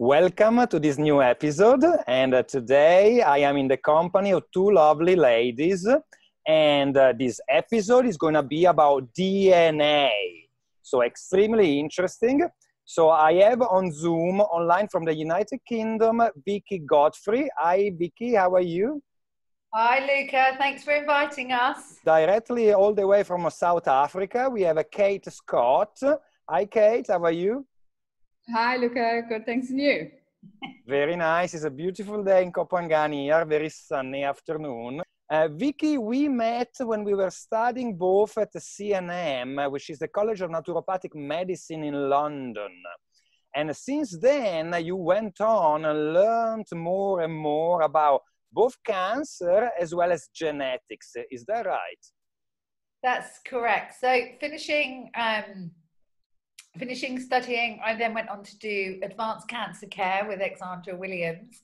Welcome to this new episode, and today I am in the company of two lovely ladies, and this episode is going to be about DNA. So extremely interesting. So I have on Zoom, online from the United Kingdom, Vicky Godfrey. Hi Vicky, how are you? Hi Luca, thanks for inviting us. Directly all the way from South Africa, we have Kate Scott. Hi Kate, how are you? Hi Luca, good, thanks, and you? Very nice. It's a beautiful day in Copenhagen here, very sunny afternoon. Vicky, we met when we were studying both at the CNM, which is the College of Naturopathic Medicine in London. And since then, you went on and learned more and more about both cancer as well as genetics. Is that right? That's correct. So finishing studying, I then went on to do advanced cancer care with Alexandra Williams,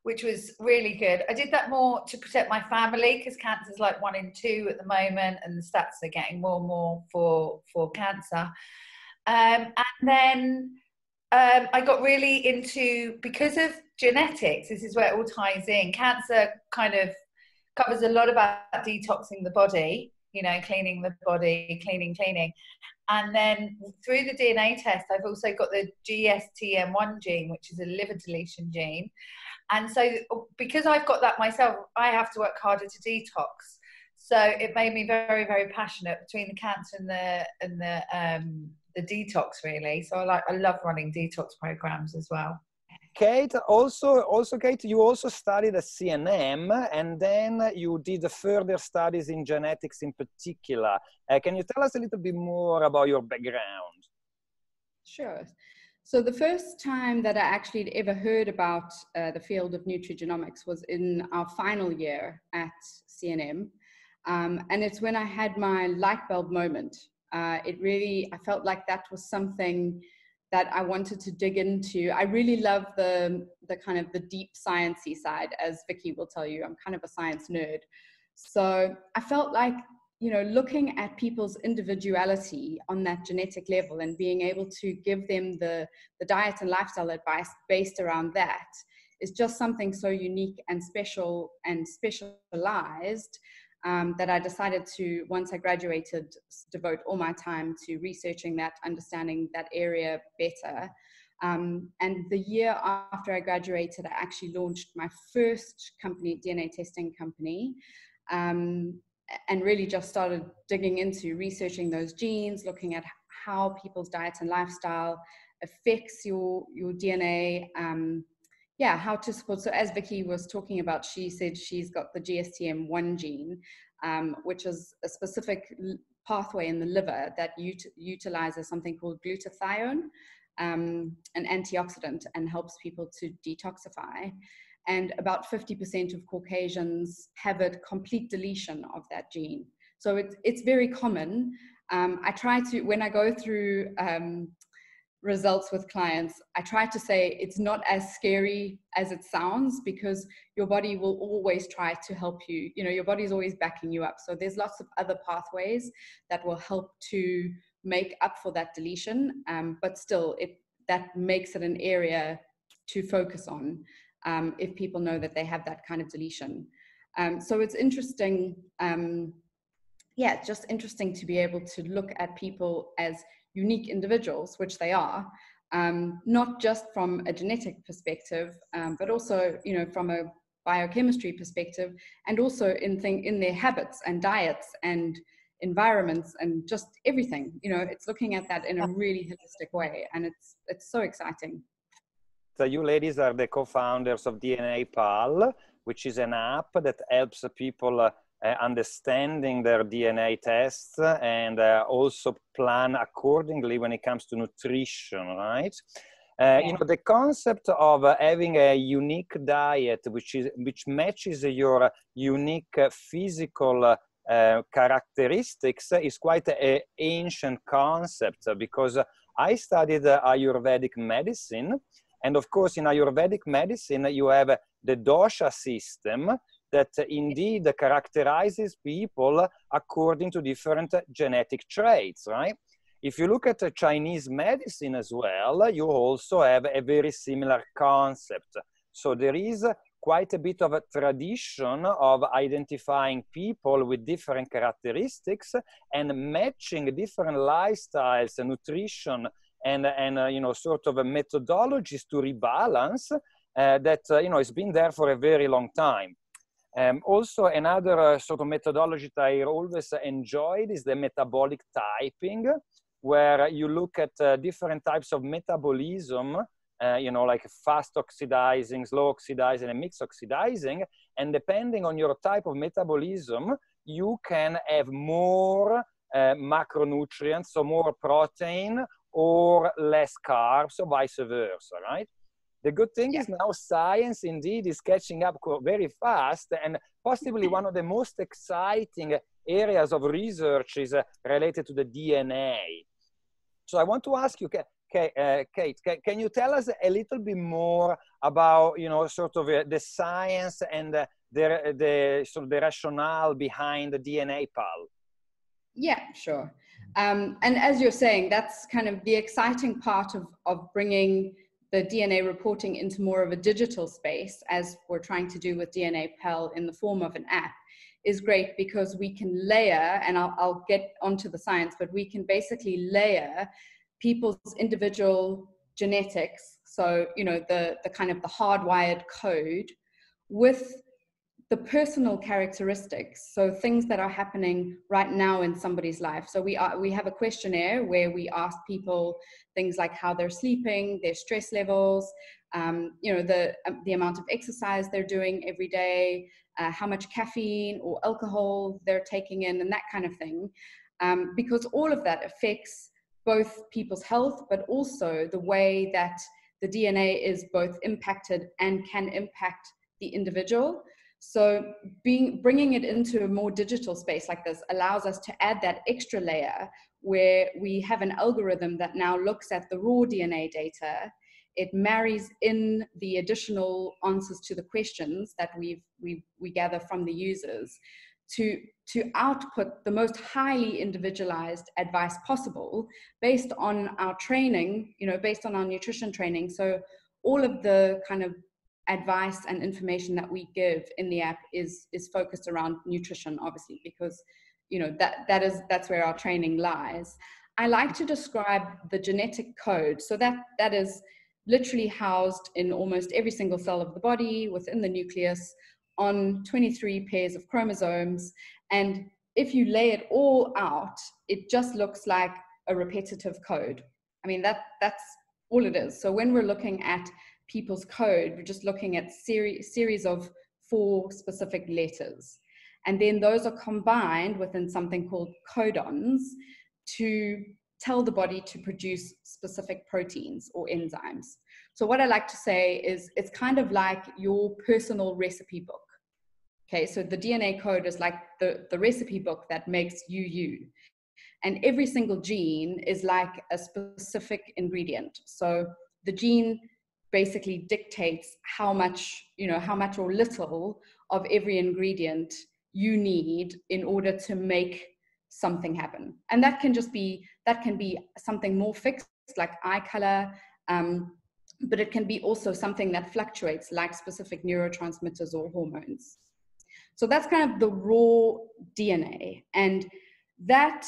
which was really good. I did that more to protect my family because cancer is like 1 in 2 at the moment, and the stats are getting more and more for cancer. And then I got really into, because of genetics, this is where it all ties in. Cancer kind of covers a lot about detoxing the body, you know, cleaning the body, cleaning. And then through the DNA test, I've also got the GSTM1 gene, which is a liver deletion gene. And so because I've got that myself, I have to work harder to detox. So it made me very, very passionate between the cancer and the detox, really. So I love running detox programs as well. Kate, also Kate, you also studied at CNM, and then you did further studies in genetics in particular. Can you tell us a little bit more about your background? Sure. So the first time that I actually ever heard about the field of nutrigenomics was in our final year at CNM. And it's when I had my light bulb moment. I felt like that was something that I wanted to dig into. I really love the kind of the deep sciencey side, as Vicky will tell you. I'm kind of a science nerd. So I felt like, you know, looking at people's individuality on that genetic level and being able to give them the diet and lifestyle advice based around that is just something so unique and special and specialized that I decided to, once I graduated, devote all my time to researching that, understanding that area better. And the year after I graduated, I actually launched my first company, DNA testing company, and really just started digging into researching those genes, looking at how people's diet and lifestyle affects your DNA, how to support. So as Vicky was talking about, she said she's got the GSTM1 gene, which is a specific pathway in the liver that utilizes something called glutathione, an antioxidant, and helps people to detoxify. And about 50% of Caucasians have a complete deletion of that gene. So it's very common. I try to, when I go through results with clients, I try to say it's not as scary as it sounds, because your body will always try to help you. You know, your body's always backing you up. So there's lots of other pathways that will help to make up for that deletion. But still, that makes it an area to focus on if people know that they have that kind of deletion. So it's interesting. It's just interesting to be able to look at people as unique individuals, which they are, not just from a genetic perspective, but also, you know, from a biochemistry perspective, and also in their habits and diets and environments and just everything. You know, it's looking at that in a really holistic way, and it's so exciting. So you ladies are the co-founders of DNA Pal, which is an app that helps people understanding their DNA tests and also plan accordingly when it comes to nutrition, right? You know, the concept of having a unique diet which matches your unique physical characteristics is quite an ancient concept, because I studied Ayurvedic medicine, and of course in Ayurvedic medicine you have the dosha system that indeed characterizes people according to different genetic traits, right? If you look at Chinese medicine as well, you also have a very similar concept. So there is quite a bit of a tradition of identifying people with different characteristics and matching different lifestyles and nutrition and you know, sort of methodologies to rebalance that you know, it's been there for a very long time. Also, another sort of methodology that I always enjoyed is the metabolic typing, where you look at different types of metabolism, you know, like fast oxidizing, slow oxidizing, and mixed oxidizing. And depending on your type of metabolism, you can have more macronutrients, so more protein, or less carbs, or vice versa, right? The good thing is now science indeed is catching up very fast, and possibly one of the most exciting areas of research is related to the DNA. So I want to ask you, Kate, can you tell us a little bit more about, you know, sort of the science and sort of the rationale behind the DNA PAL? Yeah, sure. And as you're saying, that's kind of the exciting part of bringing the DNA reporting into more of a digital space, as we're trying to do with DNA PAL in the form of an app, is great because we can layer, and I'll get onto the science, but we can basically layer people's individual genetics, so, you know, the kind of the hardwired code, with the personal characteristics, so things that are happening right now in somebody's life. So we have a questionnaire where we ask people things like how they're sleeping, their stress levels, you know, the amount of exercise they're doing every day, how much caffeine or alcohol they're taking in, and that kind of thing, because all of that affects both people's health, but also the way that the DNA is both impacted and can impact the individual. So bringing it into a more digital space like this allows us to add that extra layer where we have an algorithm that now looks at the raw DNA data. It marries in the additional answers to the questions that we gather from the users to output the most highly individualized advice possible based on our training, you know, based on our nutrition training. So all of the kind of advice and information that we give in the app is focused around nutrition, obviously, because, you know, that's where our training lies. I like to describe the genetic code. So that is literally housed in almost every single cell of the body within the nucleus on 23 pairs of chromosomes. And if you lay it all out, it just looks like a repetitive code. I mean, that's all it is. So when we're looking at people's code, we're just looking at series of 4 specific letters. And then those are combined within something called codons to tell the body to produce specific proteins or enzymes. So what I like to say is it's kind of like your personal recipe book. Okay, so the DNA code is like the recipe book that makes you. And every single gene is like a specific ingredient. So the gene basically dictates how much, you know, how much or little of every ingredient you need in order to make something happen. And that can be something more fixed, like eye color, but it can be also something that fluctuates, like specific neurotransmitters or hormones. So that's kind of the raw DNA, and that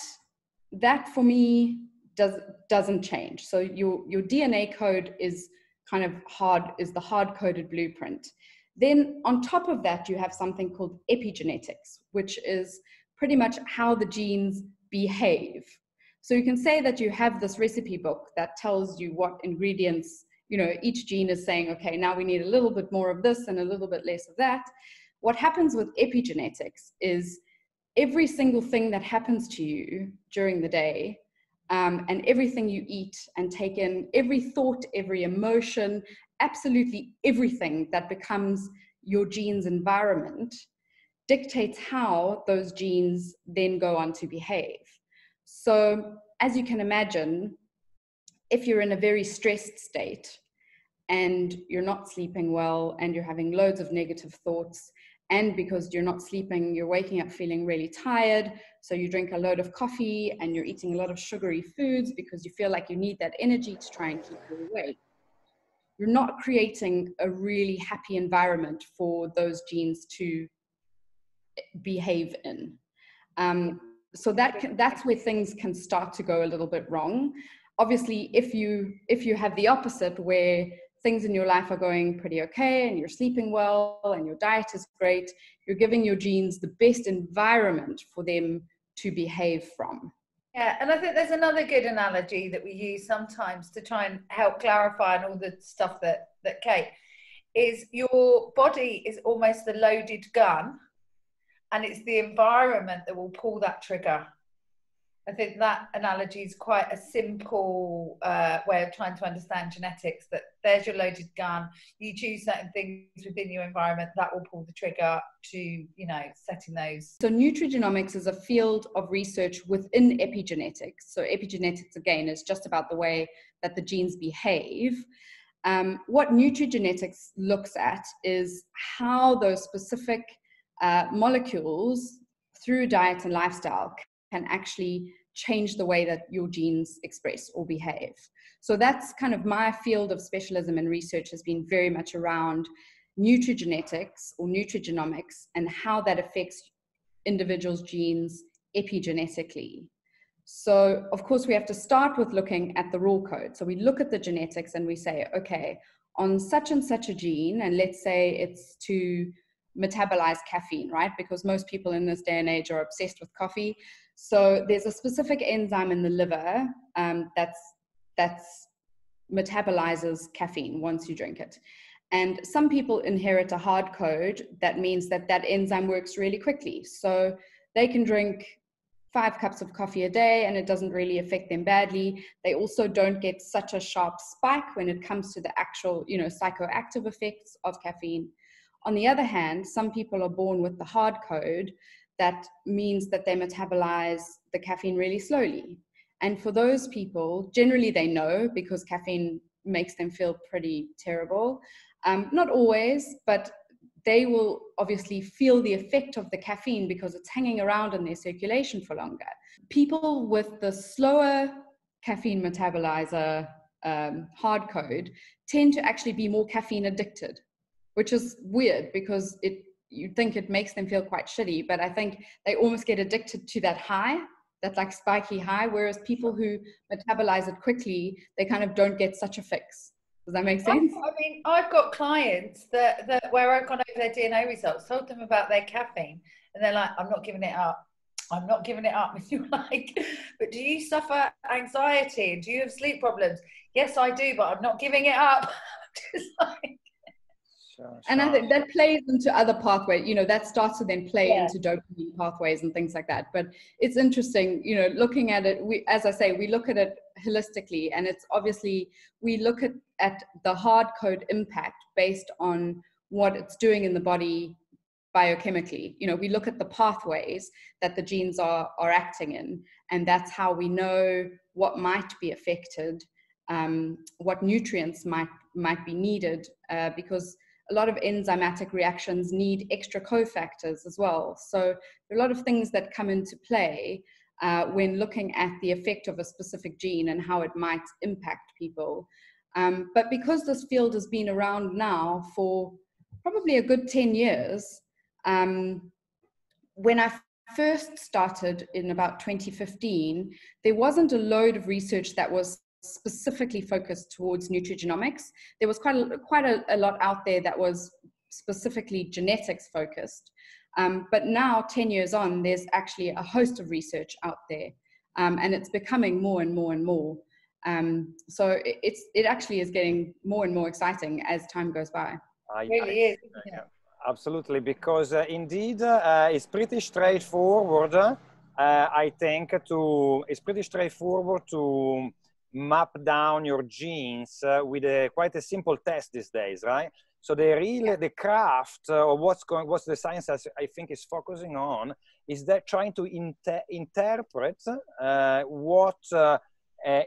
for me doesn't change. So your DNA code is kind of the hard-coded blueprint. Then on top of that, you have something called epigenetics, which is pretty much how the genes behave. So you can say that you have this recipe book that tells you what ingredients, you know, each gene is saying, okay, now we need a little bit more of this and a little bit less of that. What happens with epigenetics is every single thing that happens to you during the day, and everything you eat and take in, every thought, every emotion, absolutely everything that becomes your gene's environment dictates how those genes then go on to behave. So as you can imagine, if you're in a very stressed state and you're not sleeping well and you're having loads of negative thoughts and because you're not sleeping, you're waking up feeling really tired. So you drink a load of coffee and you're eating a lot of sugary foods because you feel like you need that energy to try and keep you awake. You're not creating a really happy environment for those genes to behave in. So that's where things can start to go a little bit wrong. Obviously, if you have the opposite, where things in your life are going pretty okay and you're sleeping well and your diet is great, you're giving your genes the best environment for them to behave from. Yeah, and I think there's another good analogy that we use sometimes to try and help clarify and all the stuff that Kate, is your body is almost a loaded gun, and it's the environment that will pull that trigger. I think that analogy is quite a simple way of trying to understand genetics, that there's your loaded gun. You choose certain things within your environment that will pull the trigger to, you know, setting those. So nutrigenomics is a field of research within epigenetics. So epigenetics, again, is just about the way that the genes behave. What nutrigenetics looks at is how those specific molecules through diet and lifestyle can actually change the way that your genes express or behave. So that's kind of my field of specialism and research, has been very much around nutrigenetics or nutrigenomics and how that affects individuals' genes epigenetically. So of course we have to start with looking at the raw code. So we look at the genetics and we say, okay, on such and such a gene, and let's say it's to metabolize caffeine, right? Because most people in this day and age are obsessed with coffee. So there's a specific enzyme in the liver that's metabolizes caffeine once you drink it. And some people inherit a hard code that means that that enzyme works really quickly. So they can drink 5 cups of coffee a day and it doesn't really affect them badly. They also don't get such a sharp spike when it comes to the actual, you know, psychoactive effects of caffeine. On the other hand, some people are born with the hard code that means that they metabolize the caffeine really slowly. And for those people, generally they know because caffeine makes them feel pretty terrible. Not always, but they will obviously feel the effect of the caffeine because it's hanging around in their circulation for longer. People with the slower caffeine metabolizer hard code tend to actually be more caffeine addicted, which is weird because you'd think it makes them feel quite shitty, but I think they almost get addicted to that high, that like spiky high, whereas people who metabolize it quickly, they kind of don't get such a fix. Does that make sense? I mean, I've got clients that where I've gone over their DNA results, told them about their caffeine, and they're like, I'm not giving it up. I'm not giving it up. And you're like, but do you suffer anxiety? And do you have sleep problems? Yes, I do, but I'm not giving it up. Just like, Sure. And I think that plays into other pathways, you know, that starts to then play into dopamine pathways and things like that. But it's interesting, you know, looking at it, as I say, we look at it holistically, and it's obviously, we look at the hard code impact based on what it's doing in the body biochemically. You know, we look at the pathways that the genes are acting in, and that's how we know what might be affected, what nutrients might be needed, because a lot of enzymatic reactions need extra cofactors as well. So there are a lot of things that come into play when looking at the effect of a specific gene and how it might impact people. But because this field has been around now for probably a good 10 years, when I first started in about 2015, there wasn't a load of research that was specifically focused towards nutrigenomics. There was quite a lot out there that was specifically genetics focused. But now, 10 years on, there's actually a host of research out there, and it's becoming more and more and more. So it actually is getting more and more exciting as time goes by. It really is. Yeah. Absolutely, because indeed it's pretty straightforward. I think it's pretty straightforward to map down your genes with quite a simple test these days, right? So the craft of what's the science I think is focusing on is that trying to interpret what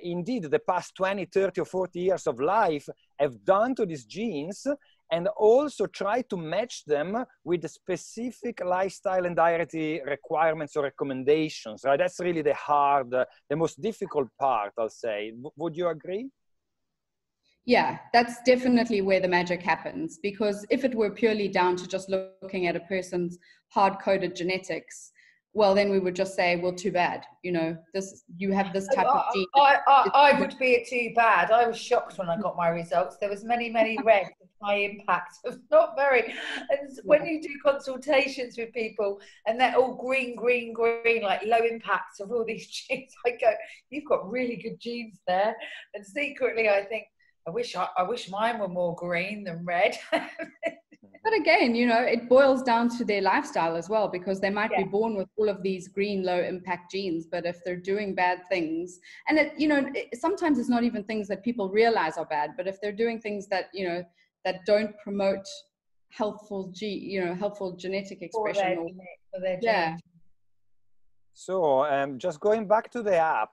indeed the past 20, 30 or 40 years of life have done to these genes, and also try to match them with the specific lifestyle and dietary requirements or recommendations, right? That's really the most difficult part, I'll say. Would you agree? Yeah, that's definitely where the magic happens, because if it were purely down to just looking at a person's hard-coded genetics, well, then we would just say, well, too bad, you know, you have this type of gene. I would be it too bad. I was shocked when I got my results. There was many reds of high impact of not very. And when you do consultations with people and they're all green, like low impact of all these genes, I go, you've got really good genes there. And secretly, I think, I wish mine were more green than red. But again, you know, it boils down to their lifestyle as well, because they might be born with all of these green, low impact genes, but if they're doing bad things, and sometimes it's not even things that people realize are bad, but if they're doing things that, you know, that don't promote helpful genetic expression for their genes. So just going back to the app,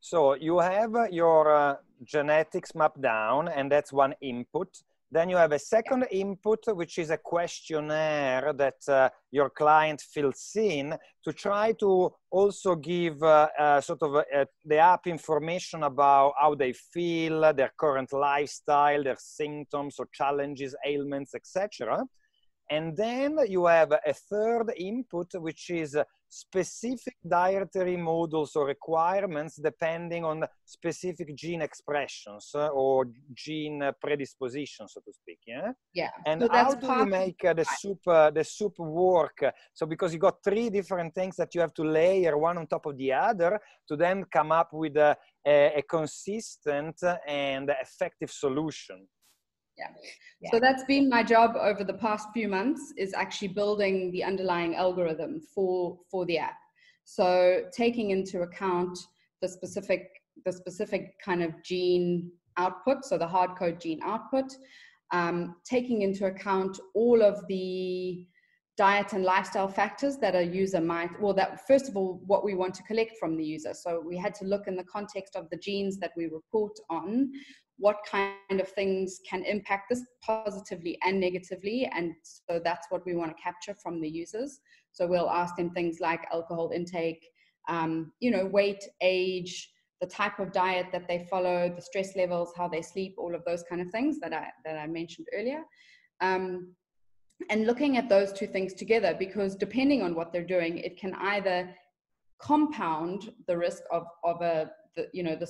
so you have your genetics mapped down, and that's one input. Then you have a second input, which is a questionnaire that your client fills in to try to also give the app information about how they feel, their current lifestyle, their symptoms or challenges, ailments, etc. And then you have a third input, which is specific dietary models or requirements depending on specific gene expressions or gene predispositions, so to speak. Yeah. And so how do you make the soup work? So because you got three different things that you have to layer one on top of the other to then come up with a consistent and effective solution. So that's been my job over the past few months, is actually building the underlying algorithm for the app. So taking into account the specific kind of gene output, so the hard code gene output, taking into account all of the diet and lifestyle factors that a user might, that first of all, what we want to collect from the user. So we had to look in the context of the genes that we report on, what kind of things can impact this positively and negatively. And so that's what we want to capture from the users. So we'll ask them things like alcohol intake, weight, age, the type of diet that they follow, the stress levels, how they sleep, all of those kind of things that I mentioned earlier. And looking at those two things together, because depending on what they're doing, it can either compound the risk of the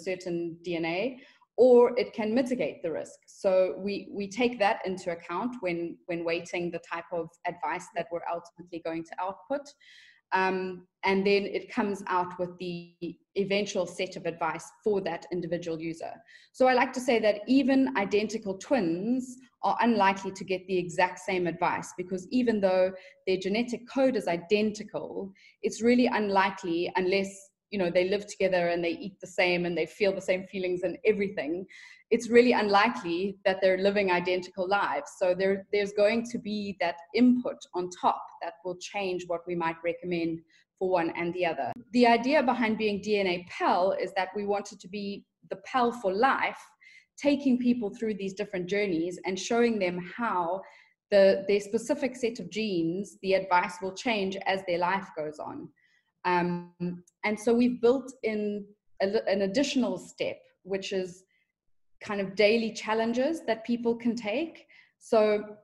certain DNA, or it can mitigate the risk. So we take that into account when weighting the type of advice that we're ultimately going to output. And then it comes out with the eventual set of advice for that individual user. So I like to say that even identical twins are unlikely to get the exact same advice, because even though their genetic code is identical, it's really unlikely, unless they live together and they eat the same and they feel the same feelings and everything, it's really unlikely that they're living identical lives. So there's going to be that input on top that will change what we might recommend for one and the other. The idea behind being DNA Pal is that we wanted to be the Pal for life, taking people through these different journeys and showing them how their specific set of genes, the advice will change as their life goes on. And so we've built in an additional step, which is kind of daily challenges that people can take. So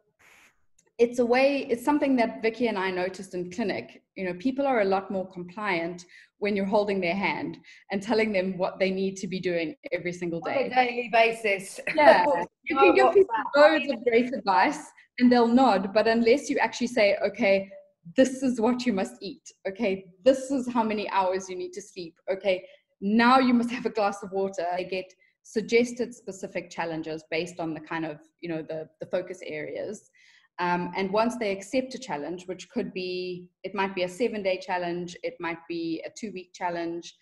it's something that Vicky and I noticed in clinic. People are a lot more compliant when you're holding their hand and telling them what they need to be doing every single day. On a daily basis. Yeah, you can give people loads of great advice and they'll nod, but unless you actually say, okay, this is what you must eat. Okay, this is how many hours you need to sleep. Okay, now you must have a glass of water. They get suggested specific challenges based on the kind of, the focus areas. And once they accept a challenge, which it might be a 7-day challenge, it might be a 2-week challenge.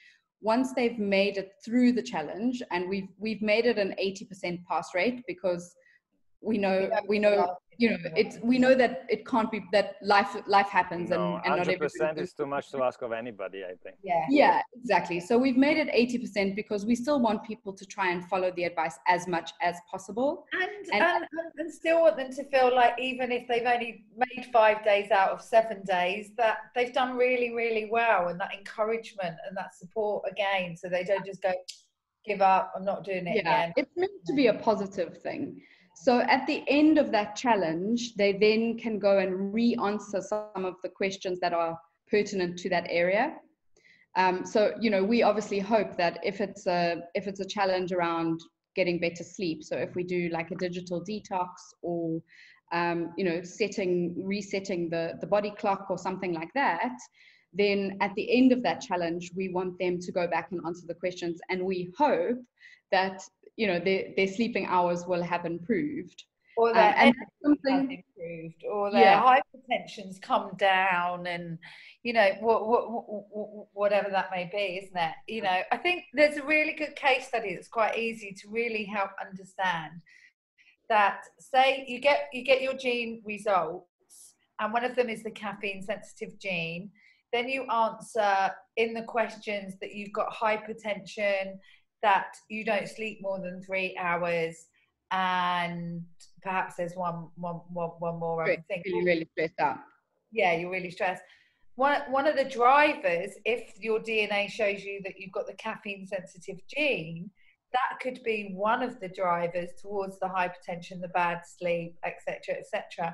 Once they've made it through the challenge, and we've made it an 80% pass rate, because we know you know, we know that it can't be, that life happens, no, and not 100% is too much to ask of anybody, I think. Yeah, exactly. So we've made it 80% because we still want people to try and follow the advice as much as possible, and still want them to feel like, even if they've only made 5 days out of 7 days, that they've done really, really well, and that encouragement and that support again, so they don't just go, give up, I'm not doing it again. It's meant to be a positive thing. So at the end of that challenge, they then can go and re-answer some of the questions that are pertinent to that area. So, you know, we obviously hope that if it's a challenge around getting better sleep, so if we do like a digital detox, or you know, resetting the body clock or something like that, then at the end of that challenge, we want them to go back and answer the questions, and we hope that, you know, their sleeping hours will have improved, or their energy has improved, or their hypertension's come down, and, you know, whatever that may be, isn't it? You know, I think there's a really good case study that's quite easy to really help understand that. Say you get your gene results, and one of them is the caffeine sensitive gene. Then you answer in the questions that you've got hypertension, that you don't sleep more than 3 hours, and perhaps there's one more other thing. You're really stressed out. Yeah, you're really stressed. One of the drivers, if your DNA shows you that you've got the caffeine sensitive gene, that could be one of the drivers towards the hypertension, the bad sleep, etc., etc.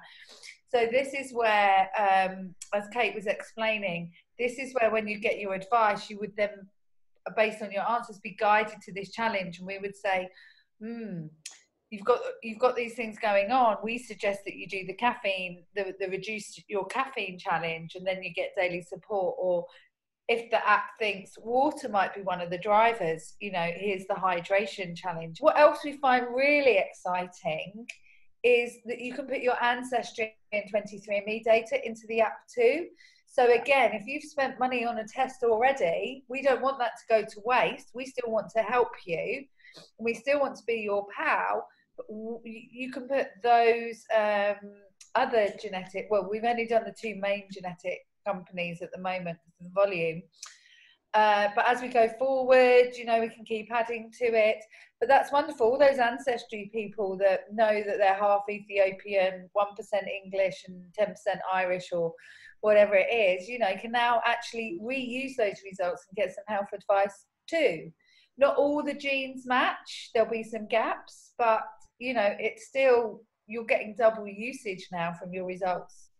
So this is where, as Kate was explaining, this is where when you get your advice, you would then, based on your answers, be guided to this challenge, and we would say, you've got these things going on. We suggest that you do the caffeine, the reduce your caffeine challenge, and then you get daily support. Or if the app thinks water might be one of the drivers, you know, here's the hydration challenge. What else we find really exciting is that you can put your ancestry and 23andMe data into the app too. So again, if you've spent money on a test already, we don't want that to go to waste. We still want to help you. We still want to be your pal. But you can put those other genetic, well, we've only done the 2 main genetic companies at the moment, the volume. But as we go forward, you know, we can keep adding to it. But that's wonderful. All those ancestry people that know that they're half Ethiopian, 1% English and 10% Irish, or whatever it is, you know, can now actually reuse those results and get some health advice too. Not all the genes match. There'll be some gaps, but, you know, it's still, you're getting double usage now from your results.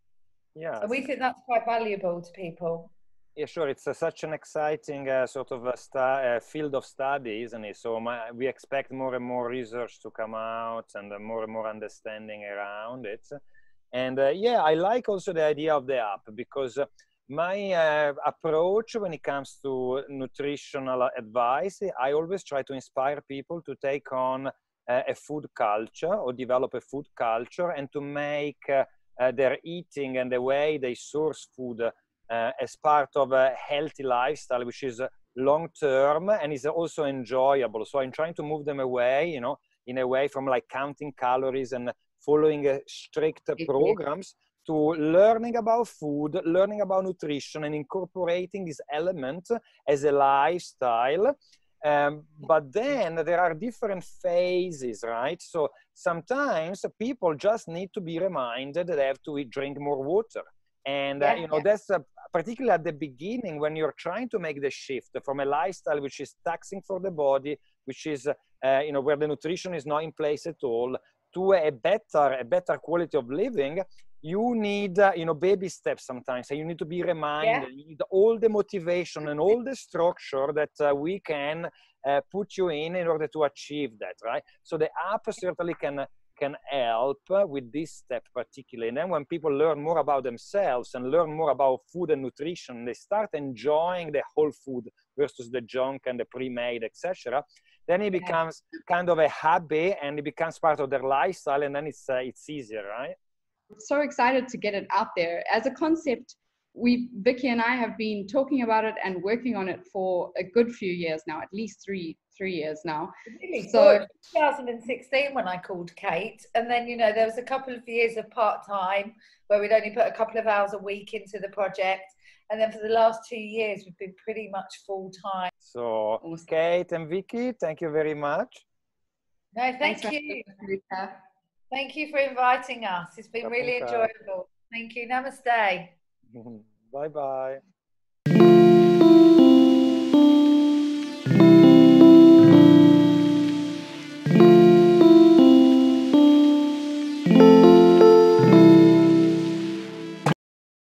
Yeah. And we think that's quite valuable to people. Yeah, sure. It's such an exciting sort of a field of study, isn't it? So we expect more and more research to come out, and more understanding around it. And yeah, I like also the idea of the app, because my approach when it comes to nutritional advice, I always try to inspire people to take on a food culture, or develop a food culture, and to make their eating and the way they source food as part of a healthy lifestyle, which is long-term and is also enjoyable. So I'm trying to move them away, you know, in a way from like counting calories and following strict programs, to learning about food, learning about nutrition, and incorporating this element as a lifestyle. But then there are different phases, right? So sometimes people just need to be reminded that they have to drink more water. And, you know, that's particularly at the beginning, when you're trying to make the shift from a lifestyle which is taxing for the body, which is, you know, where the nutrition is not in place at all, to a better quality of living. You need, you know, baby steps sometimes. So you need to be reminded, you need all the motivation and all the structure that we can put you in order to achieve that, right? So the app certainly can help with this step particularly. And then when people learn more about themselves and learn more about food and nutrition, they start enjoying the whole food versus the junk and the pre-made, etc. Then it becomes kind of a hobby, and it becomes part of their lifestyle, and then it's easier, right? So excited to get it out there. As a concept, Vicky and I have been talking about it and working on it for a good few years now, at least three years now. Really? So, It was 2016 when I called Kate, and then, you know, there was a couple of years of part-time where we'd only put a couple of hours a week into the project, and then for the last 2 years we've been pretty much full-time. So Kate and Vicky, thank you very much. No, thank you. Luca. Thank you for inviting us. It's been really enjoyable. Thank you. Namaste. Bye bye.